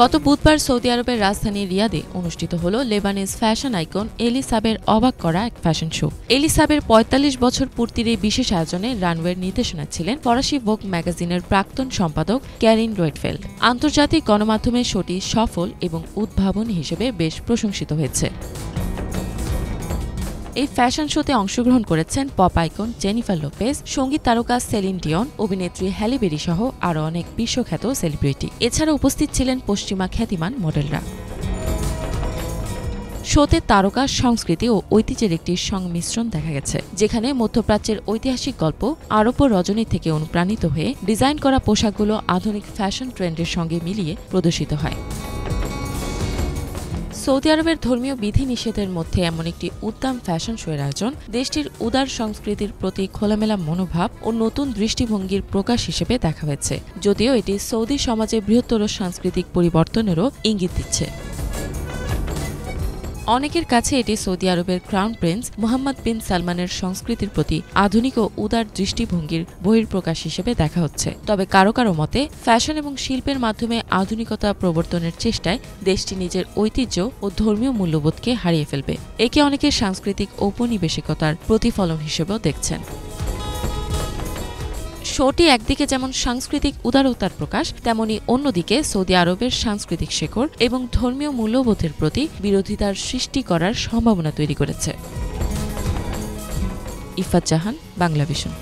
গত বুধবার সৌদি আরবের রাজধানী রিয়াদে অনুষ্ঠিত হল লেবানিজ ফ্যাশন আইকন এলিসাবের অবাক করা এক ফ্যাশন শো। এলিসাবের ৪৫ বছর পূর্তির এই বিশেষ আয়োজনে রানওয়ের নির্দেশনা ছিলেন ফরাসি ভোগ ম্যাগাজিনের প্রাক্তন সম্পাদক ক্যারিন রোয়েটফেল্ড। আন্তর্জাতিক গণমাধ্যমে শোটি সফল এবং উদ্ভাবনী হিসেবে বেশ প্রশংসিত হয়েছে। এই ফ্যাশন শোতে অংশগ্রহণ করেছেন পপ আইকন জেনিফার লোপেজ, সঙ্গীত তারকা সেলিন ডিয়ন, অভিনেত্রী হ্যালি বেরি সহ আরও অনেক বিশ্বখ্যাত সেলিব্রিটি। এছাড়া উপস্থিত ছিলেন পশ্চিমা খ্যাতিমান মডেলরা। শোতে তারকা সংস্কৃতি ও ঐতিহ্যের একটি সংমিশ্রণ দেখা গেছে, যেখানে মধ্যপ্রাচ্যের ঐতিহাসিক গল্প আরব রজনী থেকে অনুপ্রাণিত হয়ে ডিজাইন করা পোশাকগুলো আধুনিক ফ্যাশন ট্রেন্ডের সঙ্গে মিলিয়ে প্রদর্শিত হয়। সৌদি আরবের ধর্মীয় বিধিনিষেধের মধ্যে এমন একটি উদ্দাম ফ্যাশন শোয়ের আয়োজন দেশটির উদার সংস্কৃতির প্রতি খোলামেলা মনোভাব ও নতুন দৃষ্টিভঙ্গির প্রকাশ হিসেবে দেখা হয়েছে, যদিও এটি সৌদি সমাজে বৃহত্তর সাংস্কৃতিক পরিবর্তনেরও ইঙ্গিত দিচ্ছে। অনেকের কাছে এটি সৌদি আরবের ক্রাউন প্রিন্স মোহাম্মদ বিন সালমানের সংস্কৃতির প্রতি আধুনিক ও উদার দৃষ্টিভঙ্গির বহিঃপ্রকাশ হিসেবে দেখা হচ্ছে। তবে কারো কারো মতে ফ্যাশন এবং শিল্পের মাধ্যমে আধুনিকতা প্রবর্তনের চেষ্টায় দেশটি নিজের ঐতিহ্য ও ধর্মীয় মূল্যবোধকে হারিয়ে ফেলবে। একে অনেকে সাংস্কৃতিক ঔপনিবেশিকতার প্রতিফলন হিসেবেও দেখছেন। শোটি একদিকে যেমন সাংস্কৃতিক উদারতার প্রকাশ, তেমনি অন্যদিকে সৌদি আরবের সাংস্কৃতিক শেকড় এবং ধর্মীয় মূল্যবোধের প্রতি বিরোধিতার সৃষ্টি করার সম্ভাবনা তৈরি করেছে। ইফাত জাহান, বাংলাভিশন।